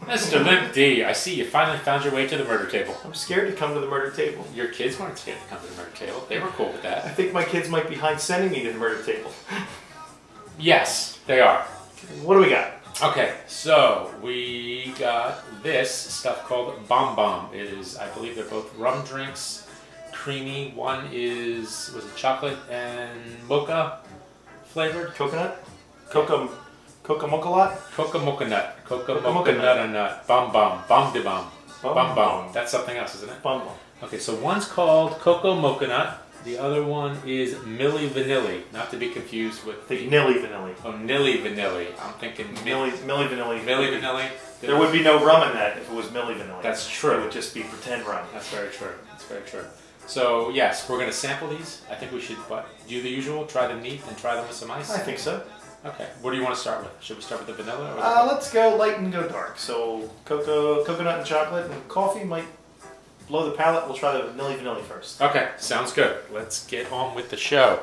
Mr. Limpd, I see you finally found your way to the murder table. I'm scared to come to the murder table. Your kids weren't scared to come to the murder table. They were cool with that. I think my kids might be behind sending me to the murder table. Yes, they are. What do we got? Okay, so we got this stuff called Bom Bom. It is, I believe they're both rum drinks, creamy. One was it chocolate and mocha flavored? Coconut? Coco Mochanut? Coco Mochanut. Coco Coco Mochanut nut. Bom Bom. Bom de Bom. Bom Bom Bom. Bom. That's something else, isn't it? Bom Bom. Okay, so one's called Coco Mochanut. The other one is Milli Vanilli, not to be confused with I think Nilli Vanilli. Oh, Nilli Vanilli. I'm thinking Milli Vanilli. Milli Vanilli. There would be no rum in that if it was Milli Vanilli. That's true. It would just be pretend rum. That's very true. That's very true. So yes, we're going to sample these. I think we should do the usual, try them neat and try them with some ice. I think so. Okay. What do you want to start with? Should we start with the vanilla? Or Let's go light and go dark. So coconut and chocolate and coffee might blow the palate. We'll try the Nilli Vanilli first. Okay, sounds good. Let's get on with the show.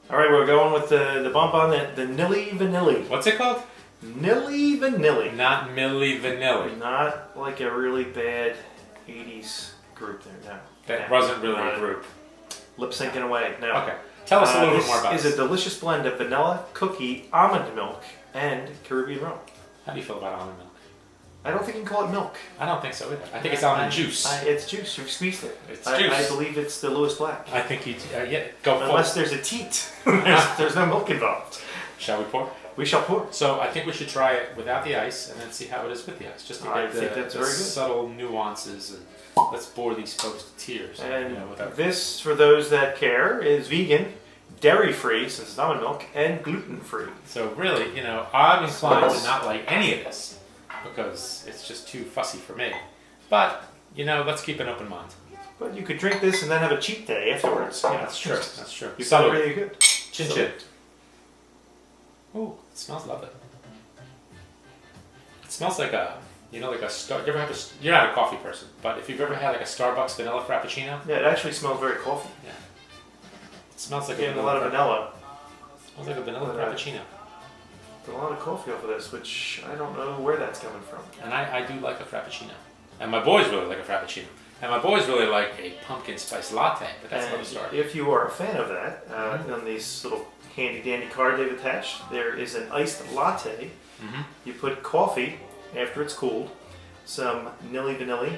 All right, we're going with the Bom Bom, the Nilli Vanilli. What's it called? Nilli Vanilli. Not Milli Vanilli. Not like a really bad 80s group there, no. That wasn't really a group. Lip syncing away, no. Okay, tell us a little bit more about this. Is a delicious blend of vanilla, cookie, almond milk, and Caribbean rum. How do you feel about almond milk? I don't think you can call it milk. I don't think so either. I think it's almond juice. It's juice. You've squeezed it. It's juice. I believe it's the Lewis Black. I think you, yeah, go for it. Unless there's a teat. there's no milk involved. Shall we pour? We shall pour. So I think we should try it without the ice and then see how it is with the ice, just to get the subtle nuances. And let's bore these folks to tears. And this, for those that care, is vegan, dairy-free, since it's almond milk, and gluten-free. So really, I'm inclined to not like any of this because it's just too fussy for me. But, let's keep an open mind. But you could drink this and then have a cheat day afterwards. Yeah, that's true. That's true. You feel really good. Chin chin. Ooh, it smells lovely. It smells like a, like a Star. You ever have you're not a coffee person, but if you've ever had like a Starbucks vanilla frappuccino. Yeah, it actually smells very coffee. Yeah. It smells like a lot of vanilla. It smells like a vanilla frappuccino. But a lot of coffee off of this, which I don't know where that's coming from. And I do like a frappuccino. And my boys really like a frappuccino. And my boys really like a pumpkin spice latte, but that's another story. If you are a fan of that, on these little handy dandy card they've attached, there is an iced latte. Mm-hmm. You put coffee after it's cooled, some Nilli Vanilli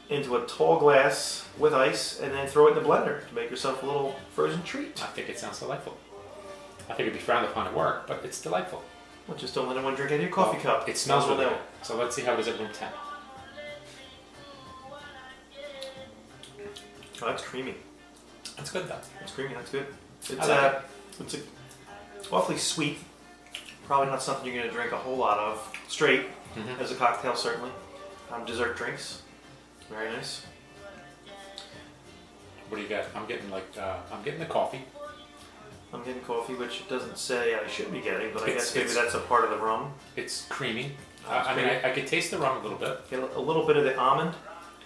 into a tall glass with ice, and then throw it in the blender to make yourself a little frozen treat. I think it sounds delightful. I think it'd be frowned upon at work, but it's delightful. Well, just don't let anyone drink out of your coffee cup. It smells really good. So let's see how it is at room 10. Oh, that's creamy. That's good though. That's creamy, that's good. It's awfully sweet. Probably not something you're going to drink a whole lot of straight, as a cocktail certainly. Dessert drinks. Very nice. What do you got? I'm getting the coffee. I'm getting coffee, which it doesn't say I should be getting, but I guess maybe that's a part of the rum. It's creamy. I could taste the rum a little bit. Get a little bit of the almond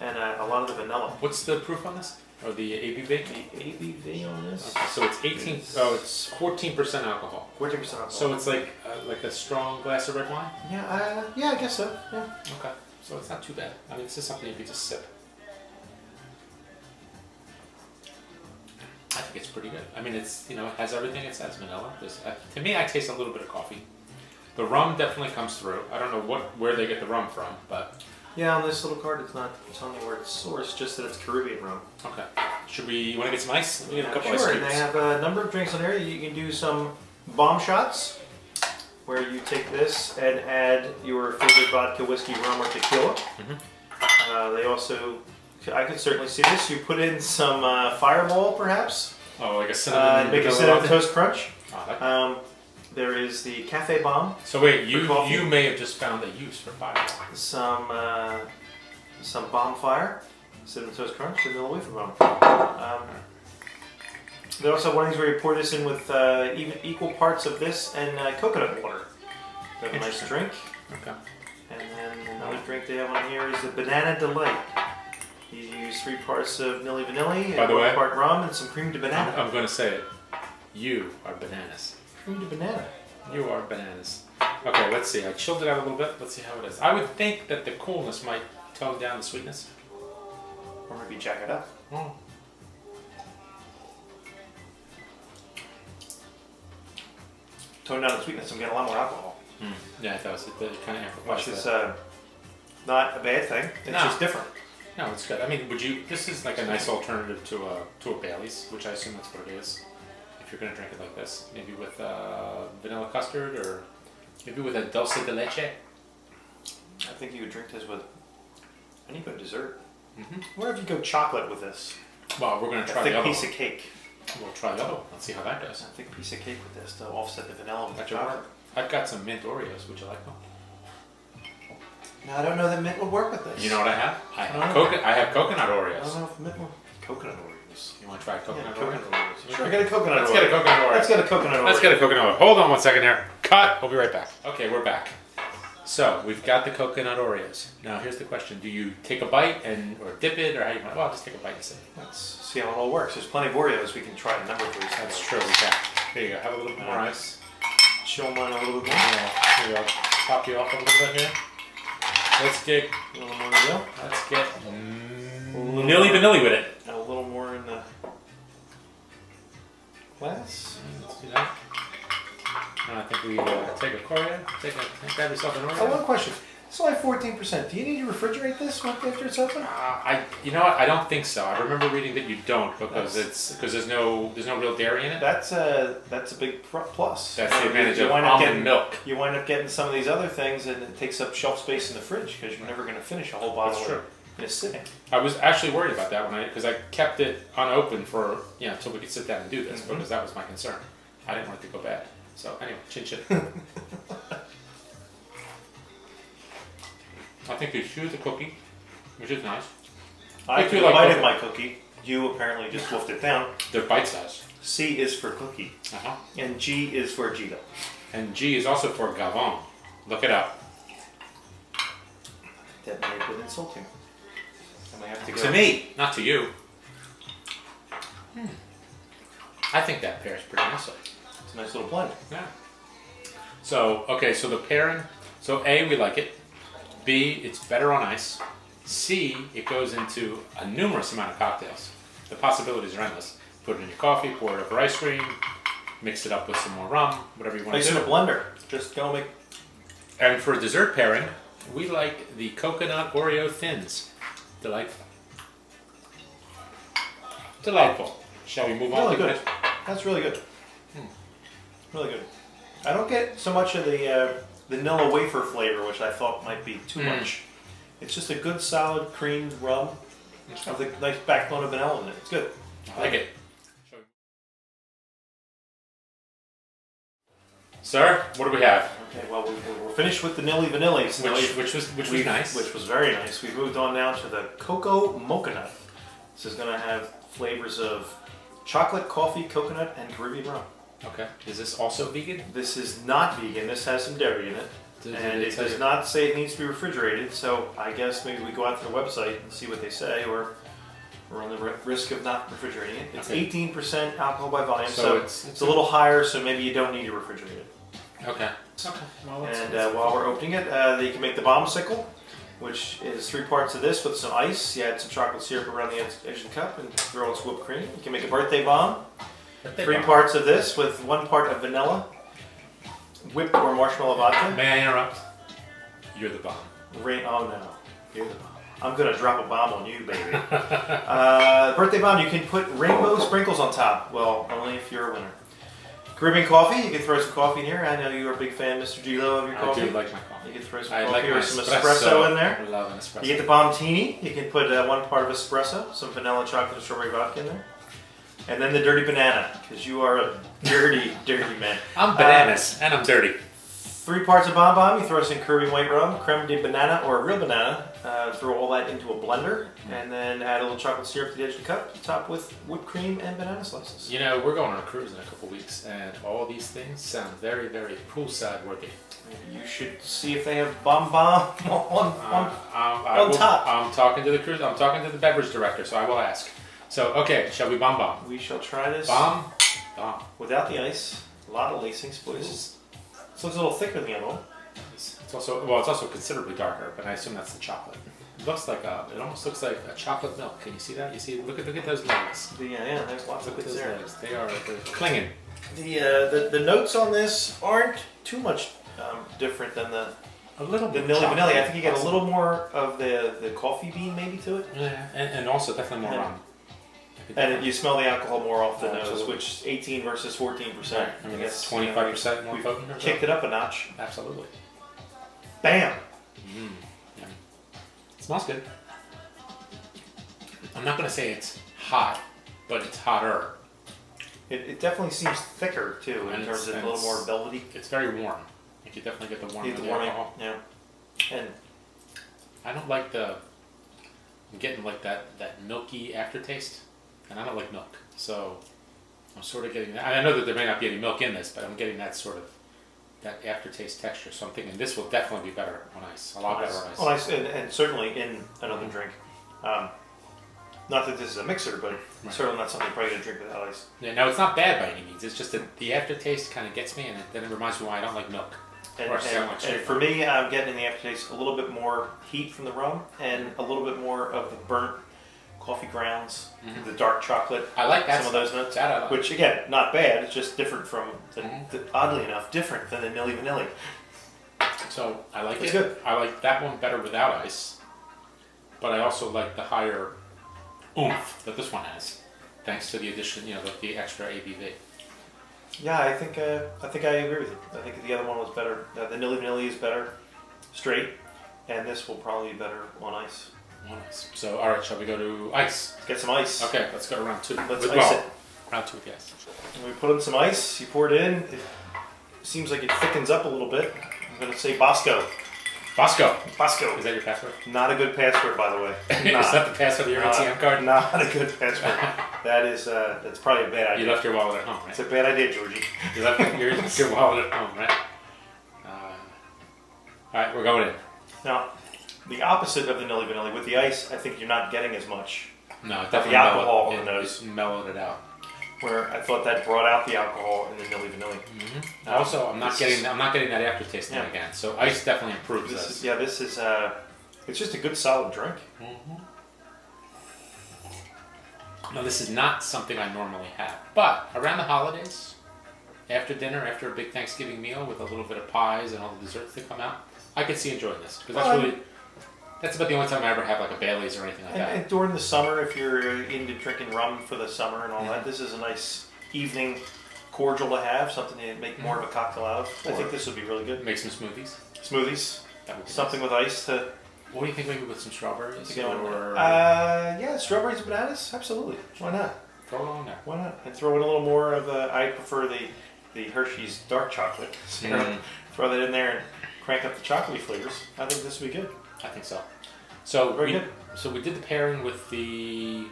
and a lot of the vanilla. What's the proof on this? Or the ABV? The ABV on this? Okay, so it's 18. It's 14% alcohol. 14% alcohol. So it's like a strong glass of red wine. Yeah, I guess so. Yeah. Okay, so it's not too bad. I mean, this is something you could just sip. I think it's pretty good. I mean, it's it has everything. It says vanilla. To me, I taste a little bit of coffee. The rum definitely comes through. I don't know where they get the rum from, but yeah, on this little card, it's not telling me where it's sourced. Just that it's Caribbean rum. Okay. You want to get some ice? Let me get a couple ice cubes. cubes. They have a number of drinks on there. You can do some bomb shots, where you take this and add your favorite vodka, whiskey, rum, or tequila. They also, I could certainly see this. You put in some Fireball, perhaps. Oh, like a cinnamon. Make a cinnamon toast crunch. Oh, there is the Cafe Bomb. So wait, you may have just found a use for Fireball. Some Bonfire, cinnamon toast crunch, and vanilla wafer bomb. They also have one of these where you pour this in with even equal parts of this and coconut water. They have a nice drink. Okay. And then another drink they have on here is the Banana Delight. You use 3 parts of Nilli Vanilli, By the way, 1 part rum, and some cream de banana. I'm going to say it. You are bananas. Cream de banana. You are bananas. Okay, let's see. I chilled it out a little bit. Let's see how it is. I would think that the coolness might tone down the sweetness. Or maybe jack it up. Mm. Tone down the sweetness and get a lot more alcohol. Mm. Yeah, it does. It kind of amplifies Which is that. not a bad thing. It's just different. No, it's good. I mean, this is like a nice alternative to a Bailey's, which I assume that's what it is. If you're going to drink it like this, maybe with vanilla custard or maybe with a dulce de leche. I think you would drink this with any good dessert. Mm-hmm. What if you go chocolate with this? Well, we're going to try a the thick other piece one. of cake. We'll try the other one. Let's see how that goes. A thick piece of cake with this to offset the vanilla with the That should chocolate. work. I've got some mint Oreos. Would you like them? Now I don't know that mint would work with this. You know what I have? I have coconut Oreos. I don't know if mint will. Coconut Oreos. You want to try coconut Oreos? Coconut Oreos. Sure, get a coconut Let's Oreo. get a coconut Oreo. Let's get a coconut Oreo. Let's get a coconut Oreo. Hold on one second here. Cut. We'll be right back. Okay, we're back. So we've got the coconut Oreos. Now here's the question: do you take a bite or dip it, or how you want? Well, just take a bite and see. Let's see how it all works. There's plenty of Oreos. We can try a number of these. That's true. We can. There you go. Have a little bit more ice. Chill mine a little bit more. Yeah. Here we go. Top you off a little bit here. Let's get A little more to go. Let's get Nilli Vanilli with it. A little more in the glass. Let's do that. Now I think we take a Oreo. Grab yourself an Oreo. Oh, one question. It's only 14%. Do you need to refrigerate this after it's open? You know what? I don't think so. I remember reading that you don't because there's no real dairy in it. That's a big plus. That's the advantage You of wind up almond getting milk. You wind up getting some of these other things, and it takes up shelf space in the fridge because you're never going to finish a whole bottle That's true. in a sitting. I was actually worried about that because I kept it unopened for until we could sit down and do this because that was my concern. I didn't want it to go bad. So anyway, chin chin. I think you chew the cookie, which is nice. I If you took a like bite cookie. of my cookie. You apparently just wolfed it down. They're bite size. C is for cookie, and G is for G-LO. And G is also for Gavon. Look it up. That may have been insulting. I may have to go. To me, not to you. I think that pairs pretty nicely. It's a nice little blend. Yeah. So, okay, so the pairing. So A, we like it. B, it's better on ice. C, it goes into a numerous amount of cocktails. The possibilities are endless. Put it in your coffee, pour it over ice cream, mix it up with some more rum, whatever you want Place to in do. a blender. Just go make. And for dessert pairing, we like the coconut Oreo thins. Delightful. Delightful. Shall we move on? Really to good. That's really good. Really good. I don't get so much of the vanilla wafer flavor, which I thought might be too much. It's just a good, solid, creamed rum with a nice backbone of vanilla in it. It's good. I like it. Sir, what do we have? Okay, well, we're finished with the Nilli Vanillis. Which was nice. Which was very nice. We've moved on now to the Coco Mochanut. This is going to have flavors of chocolate, coffee, coconut, and Caribbean rum. Okay. Is this also vegan? This is not vegan. This has some dairy in it. And it does not say it needs to be refrigerated, so I guess maybe we go out to the website and see what they say, or run the risk of not refrigerating it. It's 18% alcohol by volume, so it's a little higher, so maybe you don't need to refrigerate it. Okay. Well, And while we're opening it, you can make the bombsicle, which is 3 parts of this with some ice. You add some chocolate syrup around the edge of the cup and throw in some whipped cream. You can make a birthday bomb. 3 parts of this with 1 part of vanilla, whipped or marshmallow vodka. May I interrupt? You're the bomb. Oh no, you're the bomb. I'm gonna drop a bomb on you, baby. Birthday bomb, you can put rainbow sprinkles on top. Well, only if you're a winner. Caribbean coffee, you can throw some coffee in here. I know you're a big fan, Mr. G-LO, of your coffee. I do like my coffee. You can throw some I coffee like or my some espresso in there. I love an espresso. You get the bombtini. You can put 1 part of espresso, some vanilla, chocolate, and strawberry vodka in there. And then the dirty banana, because you are a dirty, dirty man. I'm bananas, and I'm dirty. 3 parts of Bom Bom, you throw some Caribbean white rum, creme de banana, or a real banana. Throw all that into a blender, and then add a little chocolate syrup to the edge of the cup, top with whipped cream and banana slices. You know, we're going on a cruise in a couple weeks, and all these things sound very, very poolside worthy. You should see if they have Bom Bom on top. I'm talking to the cruise. I'm talking to the beverage director, so I will ask. So, okay, shall we bomb? We shall try this Bomb. without the ice. A lot of lacing, please. This looks a little thicker than the other one. It's also considerably darker, but I assume that's the chocolate. It looks like it almost looks like a chocolate milk. Can you see that? You see? Look at those legs. Yeah, there's lots of bits there. Legs. They're clinging. The notes on this aren't too much different than the Nilli Vanilli. I think you get a little more of the coffee bean maybe to it. Yeah, and also definitely more rum. And you smell the alcohol more off the nose, which 18 versus 14%. Right. I mean, it's 25% more potent. We've kicked it up a notch. Absolutely. Bam! Yeah. It smells good. I'm not going to say it's hot, but it's hotter. It definitely seems thicker too, in terms of a little more velvety. It's very warm. You can definitely get the warmth of the alcohol. Yeah. And I don't like I'm getting like that milky aftertaste, and I don't like milk. So I'm sort of getting that. I know that there may not be any milk in this, but I'm getting that sort of that aftertaste texture. So I'm thinking this will definitely be better on ice. A lot better on ice. On ice, and certainly in another drink. Not that this is a mixer, but certainly not something you're probably going to drink without ice. Yeah, no, it's not bad by any means. It's just that the aftertaste kind of gets me, and then it reminds me why I don't like milk. And for me, I'm getting in the aftertaste a little bit more heat from the rum, and a little bit more of the burnt coffee grounds, the dark chocolate. I like that. Some of those notes. That I like. Which, again, not bad. It's just different from, oddly enough, different than the Nilli Vanilli. So I like it. It's good. I like that one better without ice, but I also like the higher oomph that this one has, thanks to the addition, the extra ABV. Yeah, I think I agree with you. I think the other one was better. The Nilli Vanilli is better straight, and this will probably be better on ice. On ice. So, all right, shall we go to ice? Get some ice. Okay, let's go to round 2. Let's ice it. Round 2 with the ice. And we put in some ice. You pour it in. It seems like it thickens up a little bit. I'm going to say Bosco. Bosco. Bosco. Is that your password? Not a good password, by the way. Is that the password of your ATM card? Not a good password. That's probably a bad idea. You left your wallet at home, right? It's a bad idea, Georgie. You left your wallet at home, right? All right, we're going in. Now, the opposite of the Nilli Vanilli, with the ice, I think you're not getting as much. No, it definitely the alcohol on the nose. It mellowed it out. Where I thought that brought out the alcohol in the Nilli Vanilli. Also, I'm not getting that aftertaste again. So ice definitely improves this. This is it's just a good solid drink. Now, this is not something I normally have, but around the holidays, after dinner, after a big Thanksgiving meal with a little bit of pies and all the desserts that come out, I could see enjoying this because that's about the only time I ever have like a Bailey's or anything like that. And during the summer, if you're into drinking rum for the summer and all that, this is a nice evening cordial to have, something to make more of a cocktail out of. I think this would be really good. Make some smoothies. Smoothies. That would be something nice. with ice to. What do you think? Maybe with some strawberries? Yeah, strawberries and bananas. Absolutely. Why not? Throw it on there. Why not? And throw in a little more of the. I prefer the Hershey's dark chocolate. Throw that in there and crank up the chocolatey flavors. I think this would be good. I think so. So very good. So we did the pairing with the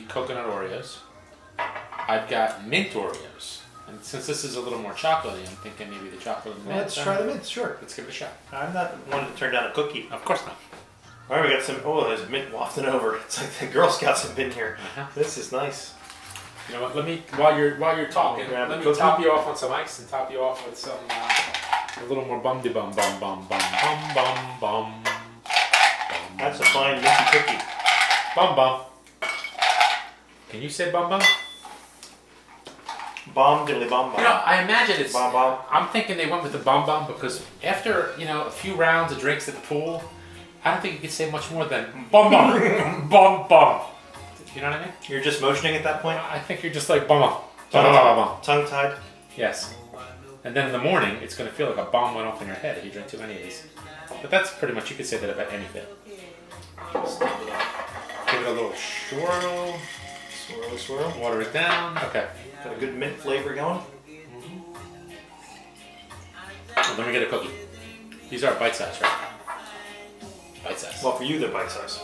coconut Oreos. I've got mint Oreos. And since this is a little more chocolatey, I'm thinking maybe the chocolate and mint. Let's try the mint, sure. Let's give it a shot. I'm not one to turn down a cookie. Of course not. All right, we got some. Oh, there's mint wafting over. It's like the Girl Scouts have been here. This is nice. You know what? Let me while you're talking, let me top you off on some ice and top you off with some a little more bum de bum bum bum bum bum bum bum. That's a fine minty cookie. Bum bum. Can you say bum bum? Bomb diddly bum bum. I imagine it's bum bum. I'm thinking they went with the bum bum because after a few rounds of drinks at the pool, I don't think you could say much more than bum bum bum bum. You know what I mean? You're just motioning at that point. I think you're just like bum bum. Tongue tied. Yes. And then in the morning, it's going to feel like a bomb went off in your head if you drink too many of these. But that's pretty much, you could say that about anything. Give it a little swirl. Swirl, swirl. Water it down. Okay. Got a good mint flavor going. Well, then we get a cookie. These are bite size, right? Bite size. Well, for you, they're bite size.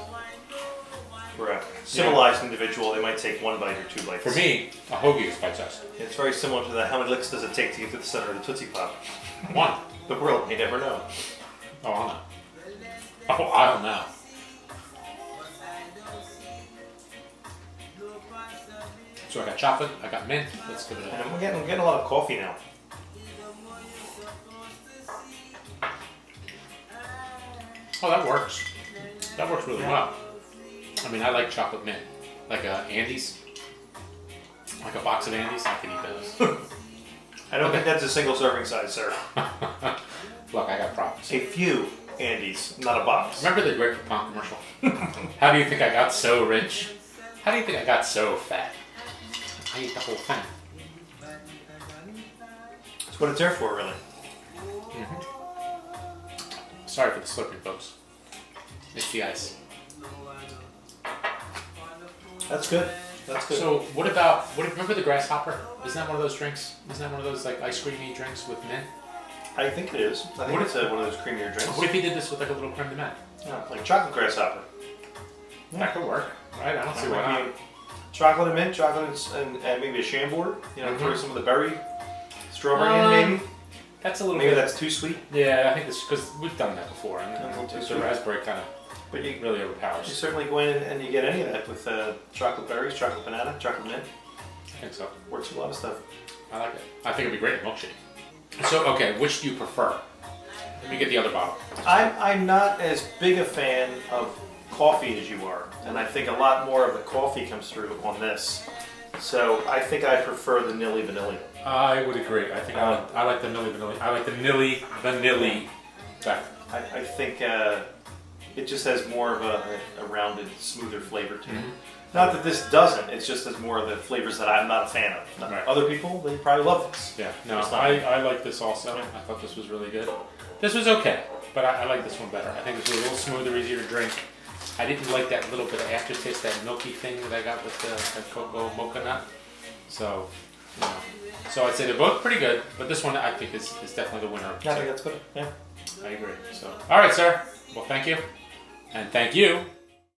For a civilized individual, they might take 1 bite or 2 bites. For me, a hoagie is bite size. It's very similar to that. How many licks does it take to get to the center of the Tootsie Pop? 1. The world may never know. Oh, I'll know. Oh, I'll know. So I got chocolate, I got mint. Let's give it a... And I'm getting a lot of coffee now. Oh, that works. That works really well. I mean, I like chocolate mint. Like Andes. Like a box of Andes, I can eat those. I don't think that's a single serving size, sir. Look, I got problems. A few Andes, not a box. Remember the Great Poupon commercial? How do you think I got so rich? How do you think I got so fat? I ate the whole thing. That's what it's there for, really. Sorry for the slurping, folks. It's the ice. That's good. That's good. So, remember the grasshopper? Isn't that one of those drinks? Isn't that one of those like ice creamy drinks with mint? I think it is. I think it's one of those creamier drinks. What if he did this with like a little creme de menthe? Yeah, like chocolate grasshopper. That could work, right? I don't see why not. Chocolate and mint, chocolate and maybe a Chambord. You know, throw some of the berry, strawberry in maybe. That's a little maybe bit. That's too sweet. Yeah, I think it's because we've done that before, and A little too the sweet. raspberry kind of But you really overpowers. certainly go in and you get any of that with chocolate berries, chocolate banana, chocolate mint. I think so. Works with a lot of stuff. I like it. I think it'd be great in milkshake. So, okay, which do you prefer? Let me get the other bottle. I'm not as big a fan of coffee as you are, and I think a lot more of the coffee comes through on this. So I think I prefer the Nilli Vanilli. I would agree. I think I like the Nilli Vanilli. I like the Nilli Vanilli better. I think it just has more of a rounded, smoother flavor to it. Not that this doesn't, it's just has more of the flavors that I'm not a fan of. Right. Other people, they probably love this. Yeah, no, I like this also. I thought this was really good. This was okay, but I like this one better. I think it's a little smoother, easier to drink. I didn't like that little bit of aftertaste, that milky thing that I got with the Coco Mochanut. So, you know. So I'd say they're both pretty good, but this one I think is definitely the winner. Yeah, I think that's good. Yeah. I agree. So, all right, sir. Well, thank you. And thank you.